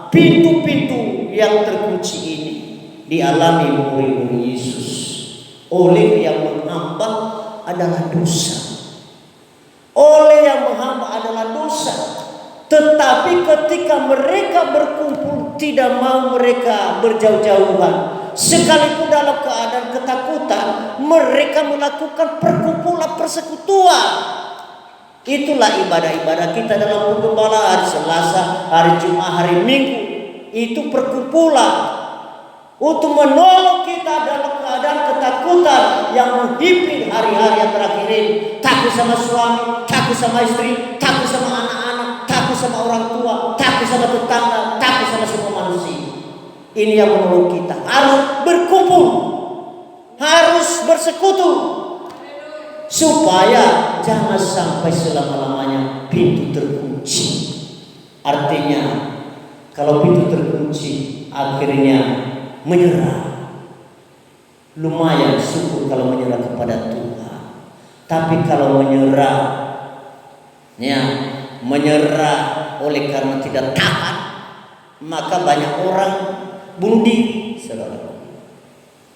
pintu-pintu yang terkunci ini dialami murid-murid Yesus. Oleh yang menghambat adalah dosa. Oleh yang menghambat adalah dosa. Tetapi ketika mereka berkumpul, tidak mau mereka berjauh-jauhan. Sekalipun dalam keadaan ketakutan, mereka melakukan perkumpulan persekutuan. Itulah ibadah-ibadah kita dalam penggembala hari Selasa, hari Jumat, hari Minggu. Itu perkumpulan untuk menolong kita dalam keadaan ketakutan yang menghimpit hari-hari yang terakhir ini. Takut sama suami, takut sama istri, takut sama anak-anak, takut sama orang tua, takut sama tetangga, takut sama semua manusia. Ini yang menolong kita. Harus berkumpul, harus bersekutu, supaya jangan sampai selama-lamanya pintu terkunci. Artinya kalau pintu terkunci, akhirnya menyerah. Lumayan syukur kalau menyerah kepada Tuhan. Tapi kalau menyerah, menyerah oleh karena tidak taat, maka banyak orang bunuh diri, saudara.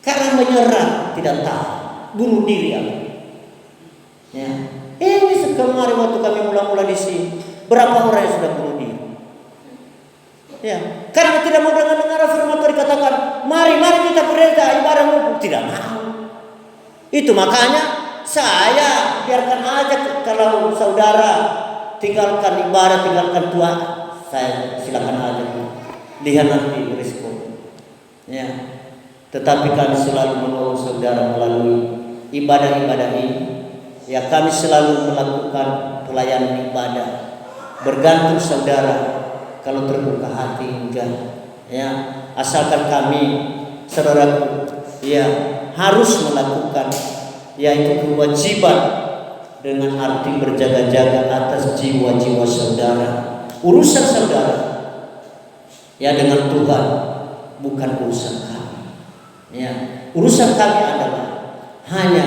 Karena menyerah tidak taat, bunuh diri. Ini sekemarin waktu kami mula-mula di sini, berapa orang yang sudah bunuh diri? Karena tidak mau dengar firman Tuhan dikatakan, mari kita gereja ibadah ngumpul, tidak mau. Itu makanya saya biarkan aja kalau saudara tinggalkan ibadah, tinggalkan Tuhan, saya silakan aja. Lihat nanti risiko. Tetapi kami selalu menolong saudara melalui ibadah-ibadah ini. Kami selalu melakukan pelayanan ibadah. Bergantung saudara. Kalau terbuka hati enggak, asalkan kami, saudaraku, harus melakukan, yaitu kewajiban dengan arti berjaga-jaga atas jiwa-jiwa saudara. Urusan saudara, dengan Tuhan, bukan urusan kami. Urusan kami adalah hanya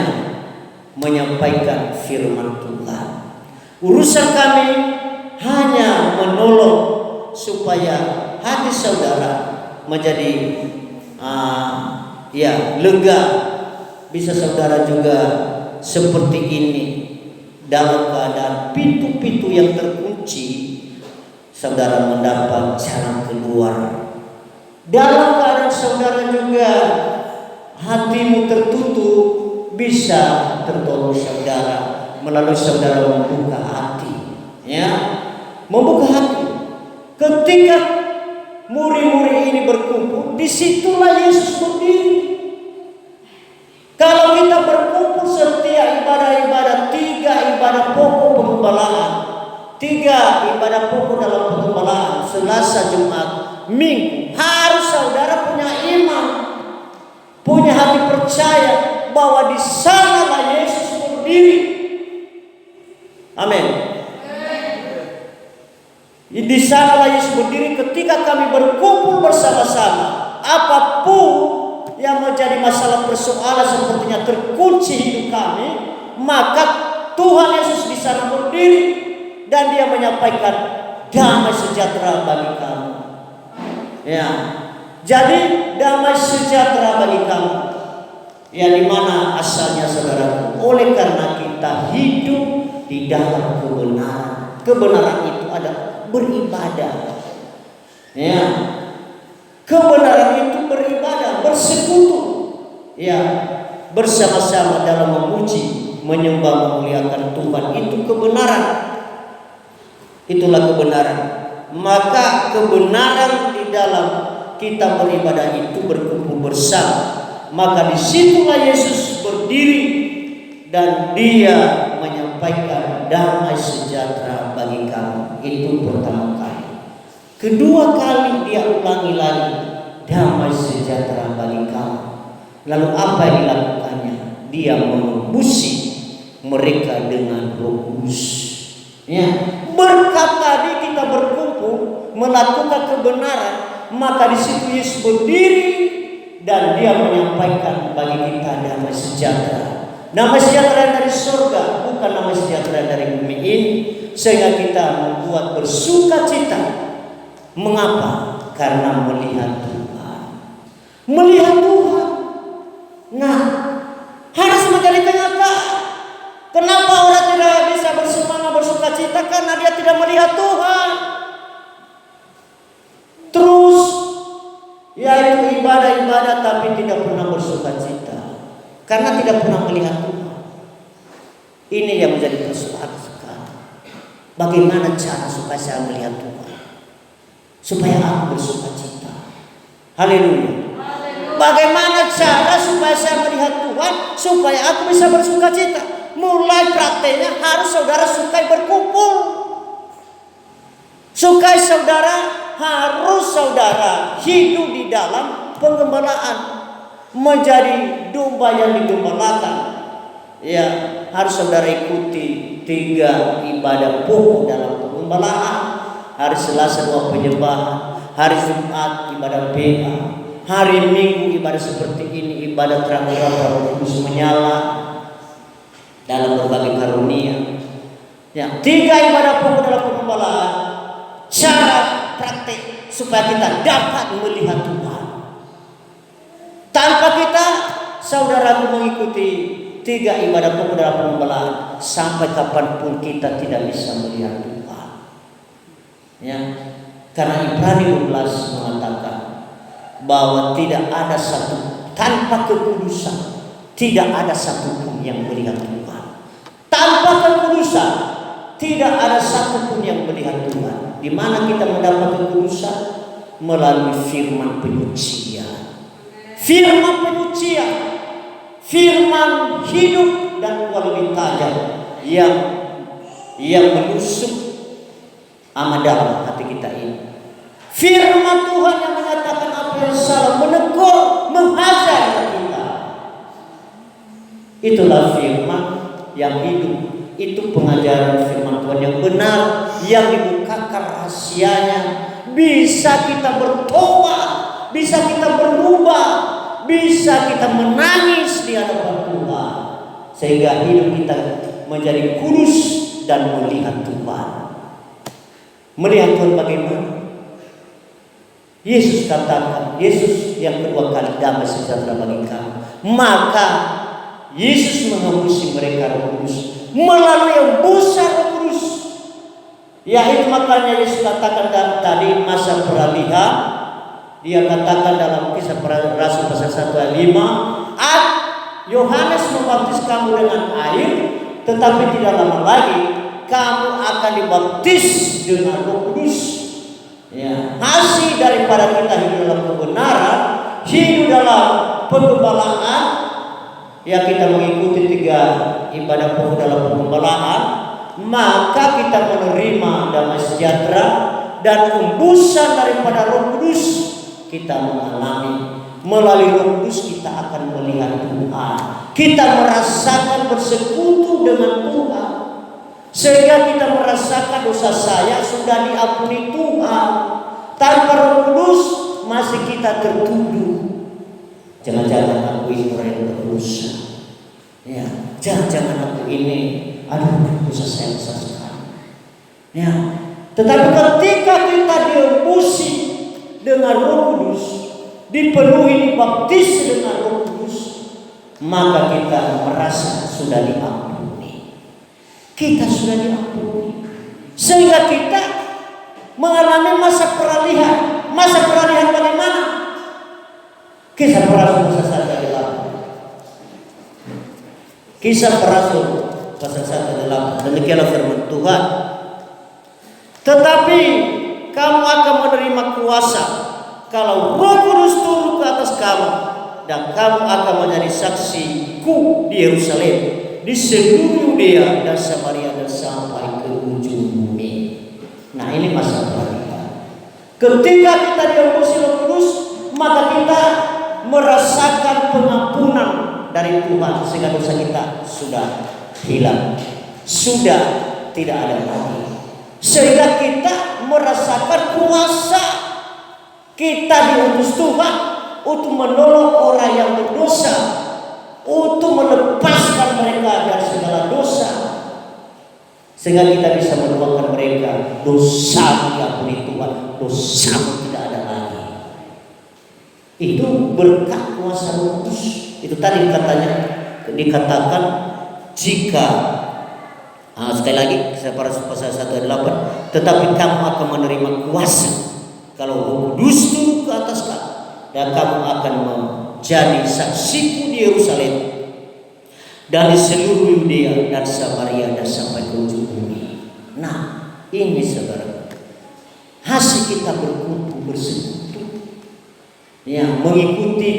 menyampaikan firman Tuhan. Urusan kami hanya menolong supaya hati saudara menjadi lega. Bisa saudara juga seperti ini dalam keadaan pintu-pintu yang terkunci, saudara mendapat jalan keluar. Dalam keadaan saudara juga hatimu tertutup, bisa tertolong saudara melalui saudara membuka hati. Membuka hati. Ketika murid-murid ini berkumpul, disitulah Yesus berdiri. Kalau kita berkumpul setiap ibadah-ibadah, 3 ibadah pokok penggembalaan, 3 ibadah pokok dalam penggembalaan, Selasa, Jumat, Minggu, harus saudara punya iman, punya hati percaya bahwa di sanalah Yesus berdiri. Amin. Di sanalah Yesus berdiri ketika kami berkumpul bersama-sama. Apapun yang menjadi masalah persoalan sepertinya terkunci hidup kami, maka Tuhan Yesus di sana berdiri dan Dia menyampaikan damai sejahtera bagi kamu. Jadi damai sejahtera bagi kamu. Di mana asalnya saudara? Oleh karena kita hidup di dalam kebenaran. Kebenaran itu adalah beribadah. Kebenaran itu beribadah, bersekutu, bersama-sama dalam memuji, menyembah, memuliakan Tuhan. Itu kebenaran. Itulah kebenaran. Maka kebenaran di dalam kita beribadah itu berkumpul bersama. Maka disitulah Yesus berdiri dan Dia menyampaikan damai sejahtera bagi kamu. Itu pertama kali. Kedua kali Dia ulangi lagi, damai sejahtera bagi kamu. Lalu apa yang dilakukannya? Dia mengubusi mereka dengan Roh Kudus. Berkat tadi kita berkumpul melakukan kebenaran, maka di situ Yesus berdiri dan Dia menyampaikan bagi kita damai sejahtera. Damai sejahtera dari surga, bukan damai sejahtera dari bumi ini, sehingga kita membuat bersuka cita Mengapa? Karena melihat Tuhan. Melihat Tuhan. Nah, harus menjadi kenyataan. Kenapa orang tidak bisa bersemangat bersuka cita? Karena dia tidak melihat Tuhan. Terus yaitu ibadah-ibadah tapi tidak pernah bersuka cita karena tidak pernah melihat Tuhan. Ini yang menjadi persoalan sekarang. Bagaimana cara supaya saya melihat Tuhan? Supaya aku bersuka cita. Haleluya. Bagaimana cara supaya saya melihat Tuhan? Supaya aku bisa bersuka cita. Mulai prakteknya harus saudara sukai berkumpul. Sukai saudara, harus saudara hidup di dalam penggembalaan, menjadi domba yang digembalakan. Ya, harus saudara ikuti 3 ibadah pokok dalam penggembalaan. Hari Selasa 2 penyembahan, hari Jumat ibadah PA, hari Minggu ibadah seperti ini, ibadah terang-terang Roh Kudus menyala dalam berbagai karunia. Ya, 3 ibadah pokok dalam penggembalaan. Cara praktik supaya kita dapat melihat Tuhan. Tanpa kita, saudara, mengikuti 3 ibadah pokok dalam penggembalaan, sampai kapanpun kita tidak bisa melihat Tuhan. Ya, karena Ibrani 12 mengatakan bahwa tidak ada satu tanpa kekudusan, tidak ada satupun yang melihat Tuhan. Tanpa kekudusan, tidak ada satupun yang melihat Tuhan. Di mana kita mendapat kekudusan? Melalui firman penyucian. Firman penyucian, firman hidup dan lebih tajam yang menusuk amat dalam hati kita ini. Firman Tuhan yang menyatakan apa yang salah, menegur, menghajar kita. Itulah firman yang hidup. Itu pengajaran firman Tuhan yang benar, yang dibukakan rahasianya. Bisa kita bertobat, bisa kita berubah, bisa kita menangis di hadapan Tuhan, sehingga hidup kita menjadi kudus dan melihat Tuhan. Melihat Tuhan bagaimana? Yesus katakan, Yesus yang kedua kali damai sejahtera bagi kamu. Maka Yesus mengembusi mereka Roh Kudus melalui embusan Roh Kudus. Yaitu makanya Yesus katakan tadi masa peralihan. Dia katakan dalam Kisah Para Rasul pasal 1 ayat 5, Yohanes membaptis kamu dengan air, tetapi tidak lama lagi kamu akan dibaptis dengan Roh Kudus. Ya, hasil daripada kita hidup dalam kebenaran, hidup dalam penggembalaan, ya kita mengikuti 3 ibadah pokok dalam penggembalaan, maka kita menerima damai sejahtera dan embusan daripada Roh Kudus. Kita mengalami melalui Roh Kudus, kita akan melihat Tuhan. Kita merasakan bersekutu dengan Tuhan, sehingga kita merasakan dosa saya sudah diampuni Tuhan. Tanpa Roh Kudus masih kita tertuduh. Jangan-jangan aku ini orang yang berdosa. Ya, jangan-jangan aku ini, aduh, dosa saya besar sekali. Ya, tetapi ketika kita diembusi dengan Roh Kudus, dipenuhi, dibaptis dengan Roh Kudus, maka kita merasa sudah diampuni. Kita sudah diampuni, sehingga kita mengalami masa peralihan. Masa peralihan bagaimana? Kisah Para Rasul pasal 1 ayat 8. Kisah Para Rasul pasal 1 ayat 8. Demikianlah firman Tuhan. Tetapi kamu akan menerima kuasa kalau Roh Kudus turun ke atas kamu, dan kamu akan menjadi saksiku di Yerusalem, di seluruh Yudea dan Samaria dan sampai ke ujung bumi. Nah, ini masa peralihan. Ketika kita diembusi Roh Kudus, maka kita merasakan pengampunan dari Tuhan, sehingga dosa kita sudah hilang, sudah tidak ada lagi. Sehingga kita merasakan kuasa. Kita diutus Tuhan untuk menolong orang yang berdosa, untuk melepaskan mereka dari segala dosa, sehingga kita bisa menolong mereka mereka, dosamu diampuni Tuhan, dosamu tidak ada lagi. Itu berkat kuasa Roh Kudus. Itu tadi katanya dikatakan jika sekali lagi pasal 1 ayat 8, tetapi kamu akan menerima kuasa kalau Roh Kudus turun ke atas kamu, dan kamu akan menjadi saksiku di Yerusalem dan di seluruh Yudea dan Samaria dan sampai ke ujung bumi. Nah, ini saudara, hasil kita berkumpul bersekutu, ya, mengikuti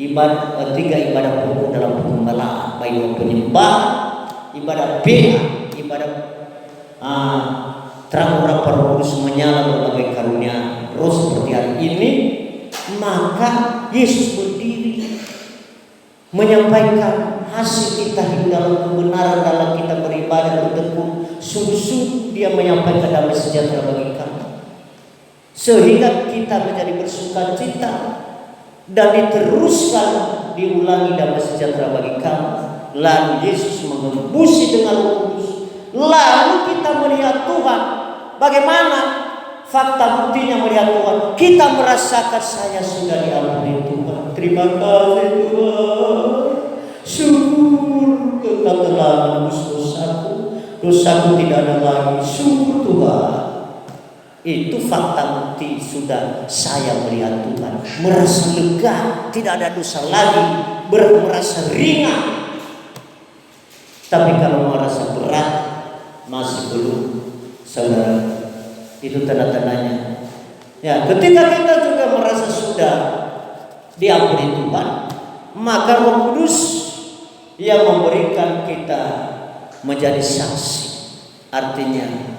ibadah 3 ibadah pokok dalam pengembalaan, baik penyembahan, ibadah doa, ibadah terang urapan Roh Kudus menyala berbagai karunia roh seperti hari ini. Maka Yesus berdiri menyampaikan hasil kita hidup dalam kebenaran, dalam kita beribadah bertekun sungguh-sungguh. Dia menyampaikan damai sejahtera bagi kamu, sehingga kita menjadi bersuka cita, dan diteruskan diulangi damai sejahtera bagi kamu. Lalu Yesus mengembusi dengan Roh Kudus. Lalu kita melihat Tuhan. Bagaimana fakta buktinya melihat Tuhan? Kita merasakan saya sudah diampuni Tuhan. Terima kasih Tuhan. Syukur Engkau telah menebus dosaku. Dosaku tidak ada lagi. Syukur Tuhan. Itu fakta bukti sudah saya melihat Tuhan. Merasa lega, tidak ada dosa lagi, merasa ringan. Tapi kalau merasa berat, masih belum, saudara. Itu tanda-tandanya. Ya, ketika kita juga merasa sudah diampuni Tuhan, maka Roh Kudus yang memberikan kita menjadi saksi. Artinya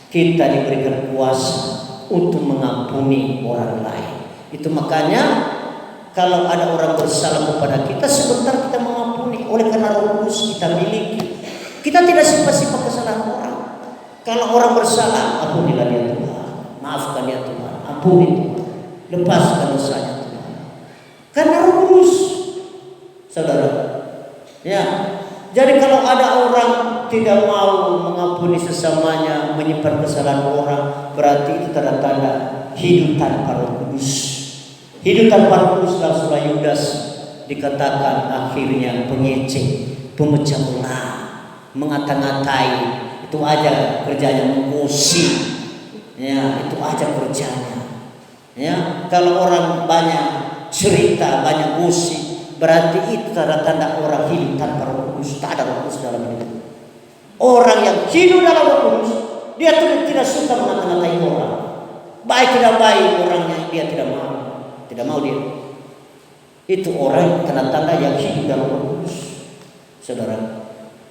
kita diberikan kuasa untuk mengampuni orang lain. Itu makanya kalau ada orang bersalah kepada kita, sebentar kita mengampuni. Oleh karena Roh Kudus kita miliki, kita tidak simpan-simpan kesalahan orang. Kalau orang bersalah, ampunilah dia Tuhan, maafkan dia Tuhan, ampuni Tuhan, lepaskan dosanya Tuhan. Karena Roh Kudus, saudara. Ya, jadi kalau ada orang tidak mau mengampuni sesamanya, menyimpan kesalahan orang, berarti itu tanda-tanda hidup tanpa Roh Kudus. Hidup tanpa Roh Kudus dalam surah Yudas dikatakan akhirnya pengecek, pemecah belah, mengata-ngatai. Itu aja kerjanya, menggosip. Ya, itu aja kerjanya. Ya, kalau orang banyak cerita, banyak gosip, berarti itu tanda-tanda orang hidup tanpa Roh Kudus. Tak ada Roh Kudus dalam hidup. Orang yang hidup dalam Roh Kudus, dia tidak suka mengata-ngatai orang. Baik tidak baik orangnya, dia tidak mau dia. Itu orang tanda-tanda yang hidup dalam Roh Kudus, saudara.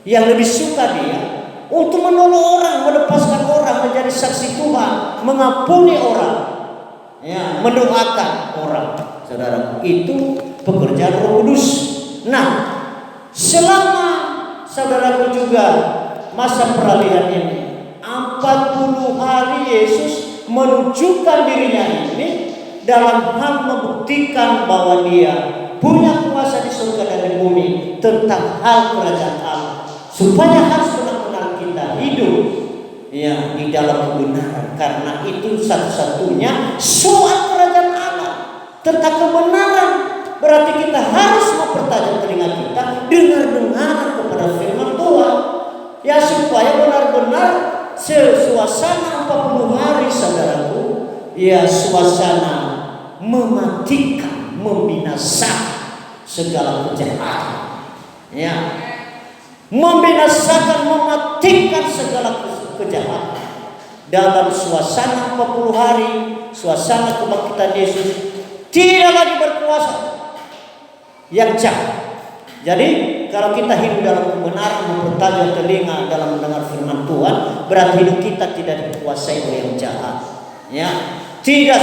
Yang lebih suka dia untuk menolong orang, melepaskan orang, menjadi saksi Tuhan, mengampuni orang, ya, mendoakan orang, saudara. Itu pekerjaan Roh Kudus. Nah, selama saudaraku juga masa peralihan ini 40 hari Yesus menunjukkan dirinya ini dalam hal membuktikan bahwa dia punya kuasa di surga dan di bumi tentang hal kerajaan Allah, supaya harus benar-benar kita hidup, ya, di dalam kebenaran. Karena itu satu-satunya soal kerajaan Allah tentang kebenaran. Berarti kita harus mempertajam telinga kita, dengar-dengar kepada firman Tuhan, ya, supaya benar-benar suasana 40 hari, saudaraku, ya, suasana mematikan, membinasakan segala kejahatan, ya, membinasakan, mematikan segala kejahatan. Dalam suasana 40 hari, suasana kebangkitan Yesus, tidak lagi berkuasa yang jahat. Jadi kalau kita hidup dalam kebenaran, mempertajam telinga dalam mendengar firman Tuhan, berarti hidup kita tidak dikuasai oleh yang jahat. Ya, tidak,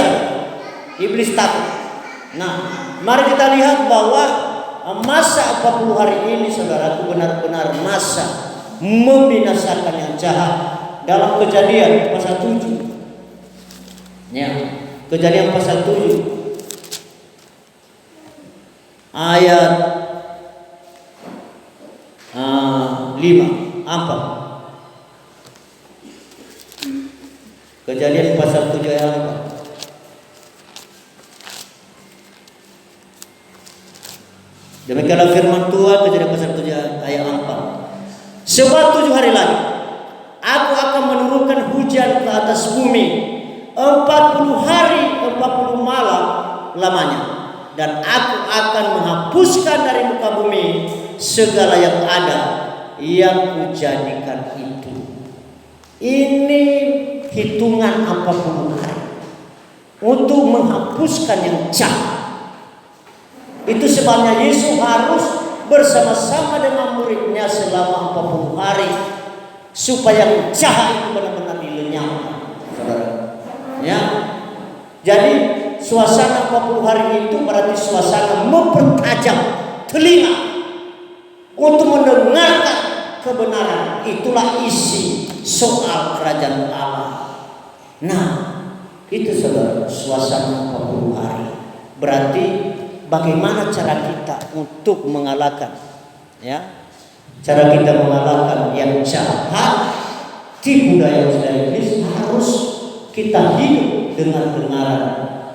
iblis takut. Nah, mari kita lihat bahwa masa 40 hari ini, saudaraku, benar-benar masa membinasakan yang jahat. Dalam Kejadian pasal 7, ya, Kejadian pasal 7 ayat 5, 4. Kejadian pasal 7 ayat 4. Demikianlah firman Tuhan, Kejadian pasal 7 ayat 4. Sebab 7 hari lagi aku akan menurunkan hujan ke atas bumi 40 hari 40 malam lamanya, dan aku akan menghapuskan dari muka bumi segala yang ada yang kujadikan itu. Ini hitungan 40 hari untuk menghapuskan yang jahat. Itu sebabnya Yesus harus bersama-sama dengan muridnya selama 40 hari supaya yang jahat itu benar-benar dilenyapkan, saudara. Ya, jadi suasana 40 hari itu berarti suasana mempertajam telinga untuk mendengarkan kebenaran. Itulah isi soal kerajaan Allah. Nah, itu saudara, suasana 40 hari. Berarti bagaimana cara kita untuk mengalahkan, ya, cara kita mengalahkan yang jahat, tipu daya iblis, harus kita hidup dengan kebenaran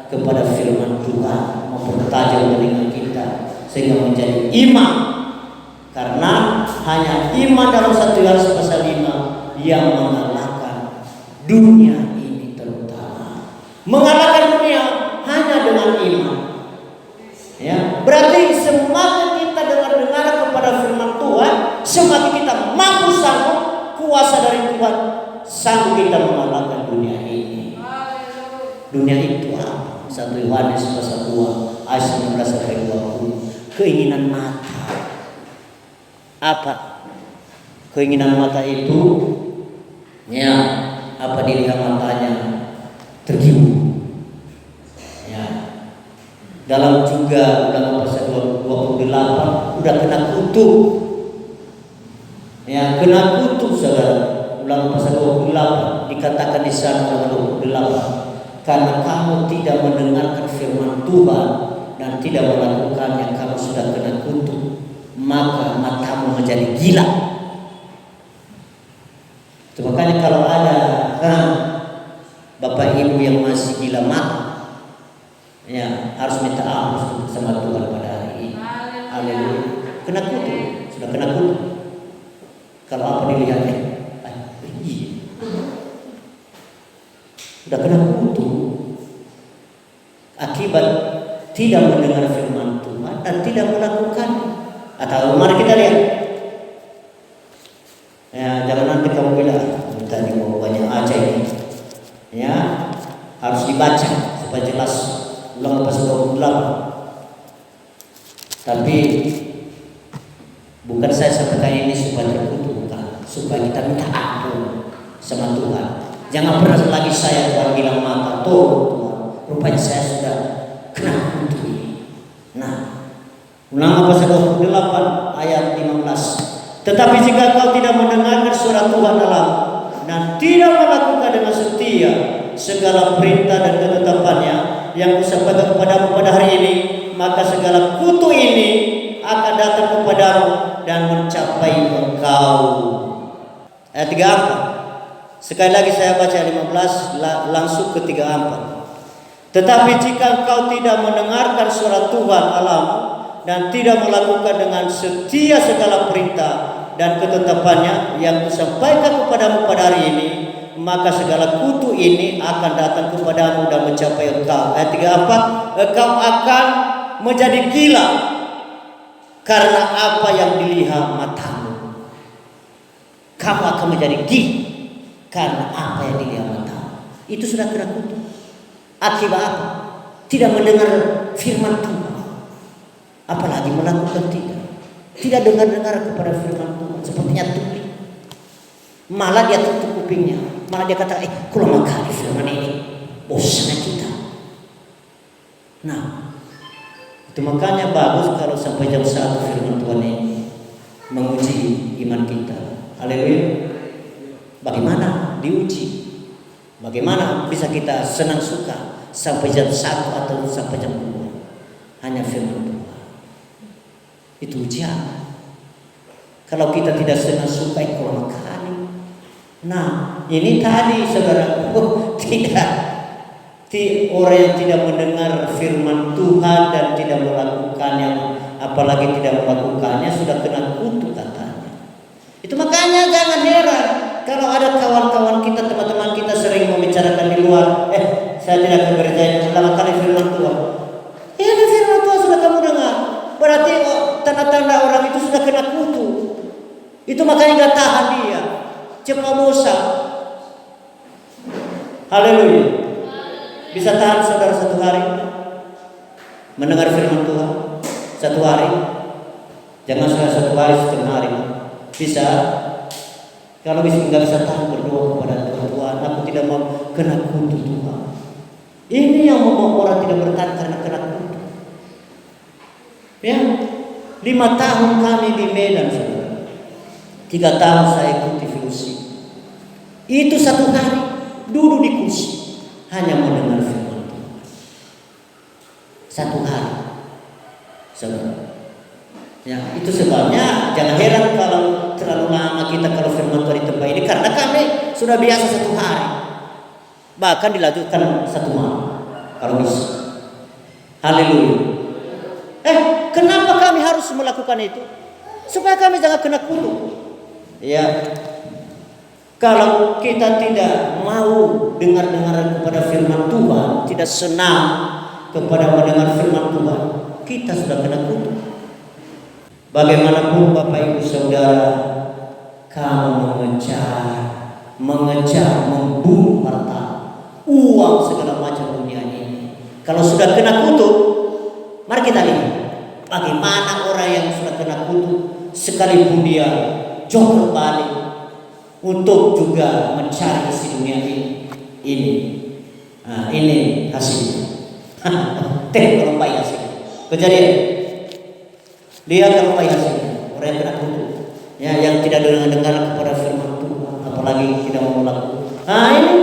kepada firman Tuhan, mempertajam telinga kita sehingga menjadi iman. Karena hanya iman dalam 1 Yohanes pasal 5 yang mengalahkan dunia ini, terutama mengalahkan dunia hanya dengan iman. Ya, berarti semakin kita dengar kepada firman Tuhan, semakin kita mampu sanggup kuasa dari Tuhan, sanggup kita mengalahkan dunia ini. Dunia itu apa? 1 Yohanes pasal 2 ayat 19 sampai 20. Keinginan mata. Apa keinginan mata itu? Ya, apa dilihat matanya tergiur. Ya, dalam pasal 28 udah kena kutuk. Ya, kena kutuk saudara. Ulangan pasal 28 dikatakan di sana 28, karena kamu tidak mendengarkan firman Tuhan dan tidak melakukannya, kamu sudah kena kutuk, maka matamu menjadi gila. Itu makanya kalau ada Bapak Ibu yang masih gila mata, ya harus minta ampun sama Tuhan pada hari ini. Haleluya. Kena kutuk, sudah kena kutuk. Kalau apa dilihatnya, sudah kena kutuk akibat tidak mendengar firman Tuhan dan tidak melakukan. Atau mari kita lihat. Ya, jangan nanti kamu bilang tadi mau banyak aja ini. Ya, harus dibaca supaya jelas. Ulangan pasal 28. Tapi bukan saya sampaikan ini supaya terkutuk, bukan, supaya kita minta ampun sama Tuhan. Jangan pernah lagi saya Tuhan bilang mata Tuhan, rupanya saya sudah kena kutuk ini. Nah, Ulangan pasal 28 ayat 15. Tetapi jika kau tidak mendengarkan suara Tuhan Allahmu dan tidak melakukan dengan setia segala perintah dan ketetapannya yang kusampaikan kepadamu pada hari ini, maka segala kutuk ini akan datang kepadamu dan mencapai engkau. Ayat 34. Sekali lagi saya baca 15 langsung ke 34. Tetapi jika engkau tidak mendengarkan suara Tuhan Allahmu dan tidak melakukan dengan setia segala perintah dan ketetapannya yang kusampaikan kepadamu pada hari ini, maka segala kutuk ini akan datang kepadamu dan mencapai engkau. Ayat 34, engkau akan menjadi gila karena apa yang dilihat matamu. Kamu akan menjadi gila karena apa yang dilihat matamu. Itu sudah kena kutuk. Akibat apa? Tidak mendengar firman Tuhan. Apalagi melakukan tidak dengar kepada firman Tuhan, sepertinya tuli. Malah dia tutup kupingnya, malah dia kata, kurang kali firman ini, bosan kita. Nah, itu makanya bagus kalau sampai jam 1 firman Tuhan ini menguji iman kita. Haleluya. Bagaimana diuji? Bagaimana bisa kita senang suka sampai jam 1 atau sampai jam 2? Hanya firman Tuhan. Itu ujian. Kalau kita tidak senang suka kurang kali. Nah, ini tadi saudara, Tidak. Orang yang tidak mendengar firman Tuhan dan tidak melakukannya, apalagi tidak melakukannya, sudah kena kutuk katanya. Itu makanya jangan heran kalau ada kawan-kawan kita, teman-teman kita sering membicarakan di luar, saya tidak akan berjaya selama kali firman Tuhan. Ya, firman Tuhan sudah kamu dengar, berarti tanda-tanda orang itu sudah kena kutuk. Itu makanya gak tahan dia, cepat bosan. Haleluya. Bisa tahan saudara satu hari mendengar firman Tuhan? Satu hari? Jangan sudah satu hari, setengah hari. Bisa? Kalau nggak bisa tahan, berdoa kepada Tuhan, aku tidak mau kena kutuk Tuhan. Ini yang membuat orang tidak bertahan karena kena kutuk. Ya, 5 tahun kami di Medan, saudara. 3 tahun saya ikuti fellowship. Itu satu hari duduk di kursi hanya mendengar firman Tuhan. Satu hari, saudara. Ya, itu sebabnya jangan heran kalau terlalu lama kita kalau firman Tuhan di tempat ini, karena kami sudah biasa satu hari, bahkan dilanjutkan satu malam kalau bisa. Haleluya. Kenapa kami harus melakukan itu? Supaya kami jangan kena kutuk. Ya, kalau kita tidak mau dengar-dengar kepada firman Tuhan, tidak senang kepada mendengar firman Tuhan, kita sudah kena kutuk. Bagaimanapun Bapak Ibu Saudara, kamu mengejar, membunuh harta, uang, segala macam dunia ini. Kalau sudah kena kutuk, mari kita lihat bagaimana orang yang sudah kena kutuk, sekalipun dia jongkok balik untuk juga mencari isi dunia ini. Nah, ini hasilnya. Kalau baik hasilnya. Kejadian. Lihat kalau baik hasilnya. Orang yang kena kutuk, ya, yang tidak dengar kepada firman Tuhan, apalagi tidak mau melakukan. Nah, ini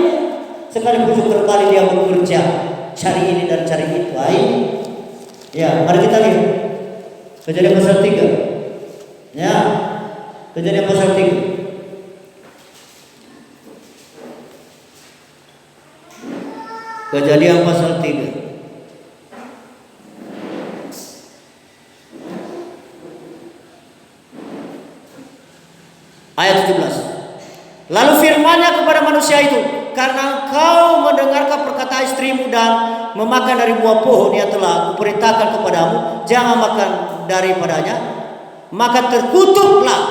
sekali bujuk terbalik dia bekerja, cari ini dan cari itu. Nah, ini. Ya, mari kita lihat. Kejadian pasal 3. Ya. Kejadian pasal 3. Kejadian pasal 3. Ayat 17. Lalu firman-Nya kepada manusia itu, karena engkau mendengarkan perkataan istrimu dan memakan dari buah pohon yang telah kuperintahkan kepadamu, jangan makan daripadanya, maka terkutuklah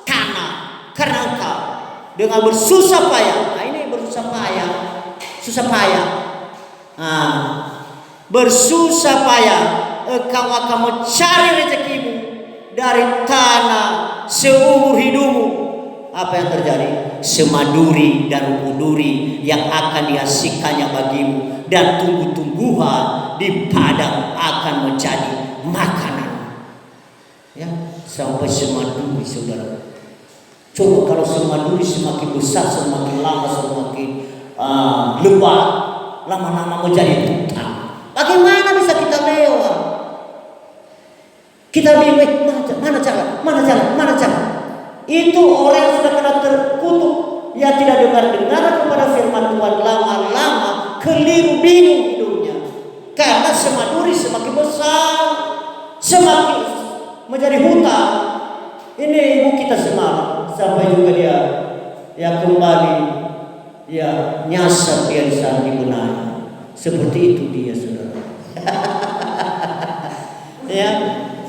tanah karena engkau dengan bersusah payah. Nah, ini bersusah payah, susah payah. Nah, bersusah payah engkau akan mencari rezekimu dari tanah seumur hidupmu. Apa yang terjadi? Semaduri dan rumput-duri yang akan dihasilkannya bagimu, dan tumbuh-tumbuhan di padang akan menjadi makanan. Ya, sampai semaduri, saudara. Coba kalau semaduri semakin besar, semakin lama, semakin lebat, lama-lama menjadi hutan. Bagaimana bisa kita lewat? Kita bingung, mana jalan? Itu orang yang sudah kena terkutuk, yang tidak dengar kepada firman Tuhan, lama-lama keliru, bingung hidupnya. Karena semaduri semakin besar, semakin menjadi hutan. Ini ibu kita semalam sampai juga dia kembali nyasar dia di sana di benahnya. Seperti itu dia, saudara. Ya.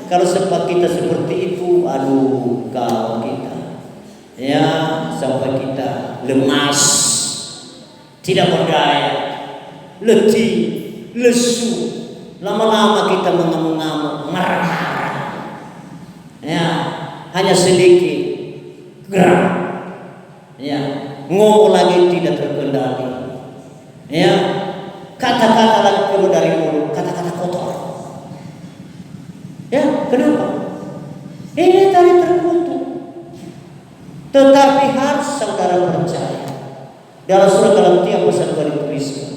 Kalau sempat kita seperti itu, aduh, kalau kita, ya, sampai kita lemas, tidak berdaya, letih, lesu, lama-lama kita mengamuk-ngamuk, marah-marah, ya, hanya sedikit gerak, ya, ngomong lagi tidak terkendali, ya, kata-kata lagi keluar dari mulut, kata-kata kotor. Ya, kenapa? Ini tadi terkutuk. Tetapi harus saudara percaya, dalam surat Galatia pasal 2 dituliskan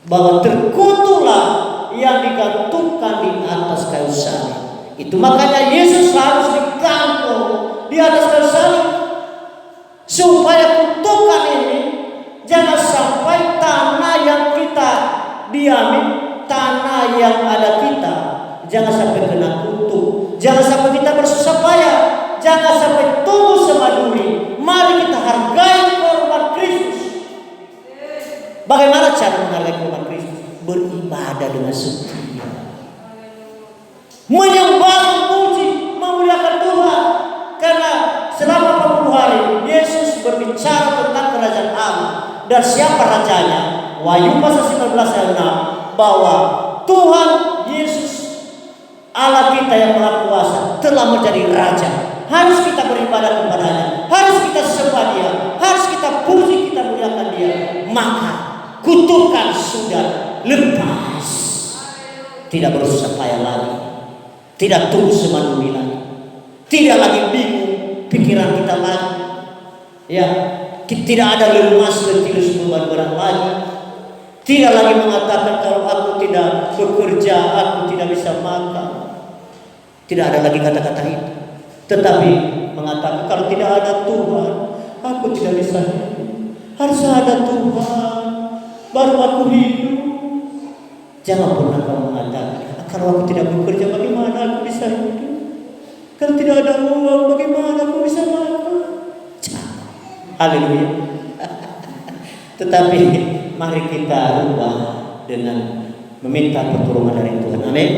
bahwa terkutuklah yang digantungkan di atas kayu salib. Itu makanya Yesus harus digantung di atas kayu salib, supaya kutukan ini jangan sampai diami tanah yang ada kita, jangan sampai kena kutu, jangan sampai kita bersusah payah, jangan sampai tumbuh semaduri. Mari kita hargai korban Kristus. Bagaimana cara menghargai korban Kristus? Beribadah dengan setia, menyembah, memuji, memuliakan Tuhan. Karena selama 40 hari Yesus berbicara tentang kerajaan Allah dan siapa rajanya. Wahyu pasal 19 ayat 6 bahwa Tuhan Yesus Allah kita yang Maha Kuasa telah menjadi raja. Harus kita beribadah kepadanya, harus kita sembah Dia, harus kita puji, kita muliakan Dia. Maka kutukan sudah lepas, tidak bersusah payah lagi, tidak tunggu semaduri lagi, tidak lagi bingung pikiran kita lagi, ya, tidak ada lemas letih beban berat lagi. Tidak lagi mengatakan kalau aku tidak bekerja, aku tidak bisa makan. Tidak ada lagi kata-kata itu. Tetapi mengatakan kalau tidak ada Tuhan, aku tidak bisa hidup. Harus ada Tuhan, baru aku hidup. Jangan pernah kamu mengatakan kalau aku tidak bekerja, bagaimana aku bisa hidup? Kalau tidak ada uang, bagaimana aku bisa makan? Jangan. Haleluya. Tetapi mari kita ubah dengan meminta pertolongan dari Tuhan. Amin.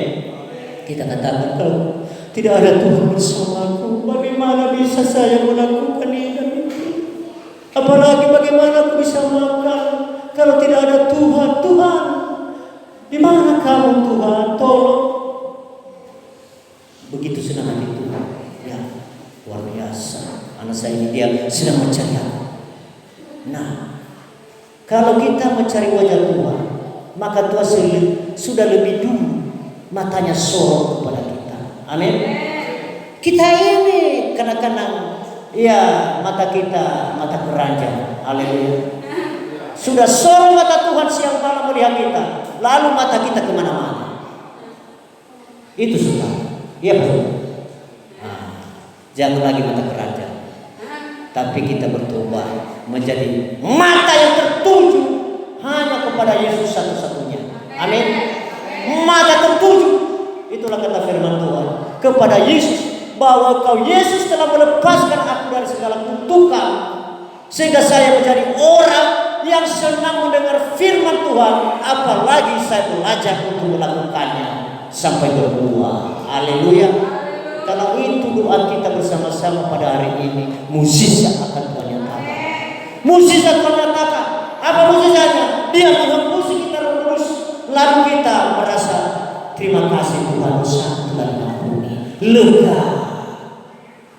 Kita katakan kalau tidak ada Tuhan bersamaku, bagaimana bisa saya melakukan ini? Apalagi bagaimana aku bisa makan kalau tidak ada Tuhan? Tuhan, di mana kamu Tuhan? Tolong. Begitu senang hati Tuhan. Ya, luar biasa. Anak saya ini dia sedang mencari aku. Nah, kalau kita mencari wajah Tuhan, maka Tuhan sudah lebih dulu matanya sorot kepada kita. Amin. Kita ini kadang-kadang ya mata kita mata keranjang. Haleluya. Sudah sorot mata Tuhan siang malam melihat kita, lalu mata kita kemana-mana. Itu sudah. Iya betul. Nah, jangan lagi mata keranjang, tapi kita bertobat menjadi mata yang tertuju hanya kepada Yesus satu-satunya. Amin. Mata tertuju, itulah kata firman Tuhan kepada Yesus, bahwa Kau Yesus telah melepaskan aku dari segala kutukan, sehingga saya menjadi orang yang senang mendengar firman Tuhan, apalagi saya belajar untuk melakukannya sampai berbuah. Haleluya. Kalau itu doa kita bersama-sama pada hari ini, mukjizat akan Tuhan nyatakan. Mukjizat Tuhan nyatakan. Apa mukjizatnya? Dia menghembusi kita roh kudus, lalu kita merasa terima kasih Tuhan, dosa telah diampuni, lega,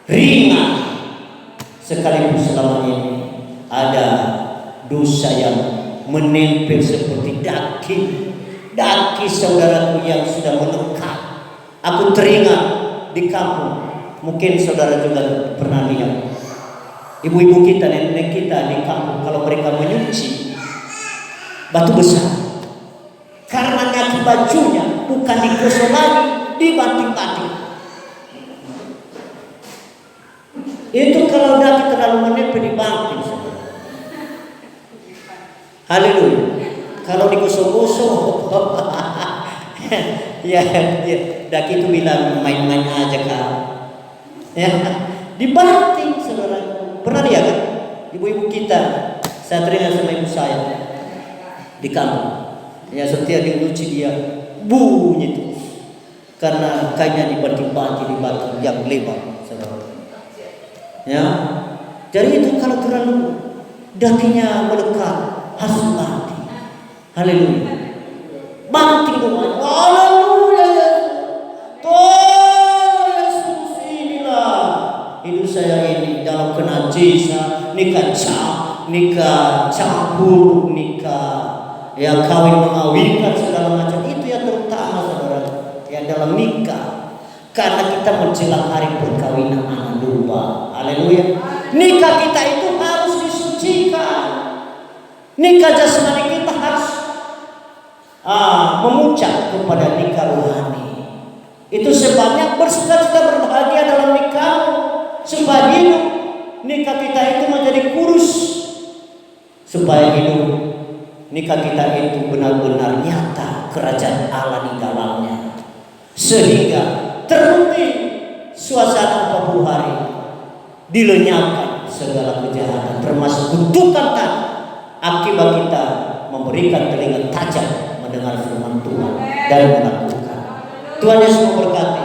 ringan. Sekaligus selama ini ada dosa yang menempel seperti daki saudaraku yang sudah melekat. Aku teringat di kampung, mungkin saudara juga pernah lihat ibu-ibu kita, nenek kita di kampung, kalau mereka menyuci batu besar, karena kaki bajunya bukan digosok lagi, dibanting-banting. Itu kalau daki terlalu menempel dibanting. Haleluya. Kalau digosok-gosok ya, daki itu bilang main-main aja kak. Ya, dibanting saudara. Pernah lihat kan? Ibu-ibu kita, saya teringat sama ibu saya di kampung. Ya, setiap diuji dia bunyi terus karena kainnya dibanting-banting di batu yang lebar, saudara. Ya, jadi itu kalau terlalu dakinya melekat, harus banting. Haleluya. Banting doanya. Haleluya. Tuhan Yesus inilah hidup saya ini dalam kenajisan, nikah campur, nikah ya kawin mengawinkan segala macam, itu yang terutama saudara, yang dalam nikah. Karena kita menjelang hari perkawinan anak domba. Haleluya. Nikah kita itu harus disucikan. Nikah jasmani kita harus memuncak kepada nikah rohani. Itu sebabnya bersuka-cita berbahagia dalam nikah, supaya hidup nikah kita itu menjadi kurus, supaya hidup nikah kita itu benar-benar nyata kerajaan Allah di dalamnya, sehingga terbukti suasana 40 hari dilenyapkan segala kejahatan, termasuk kutukan tadi, akibat kita memberikan telinga tajam mendengar firman Tuhan dan melakukan. Tuhan Yesus memberkati.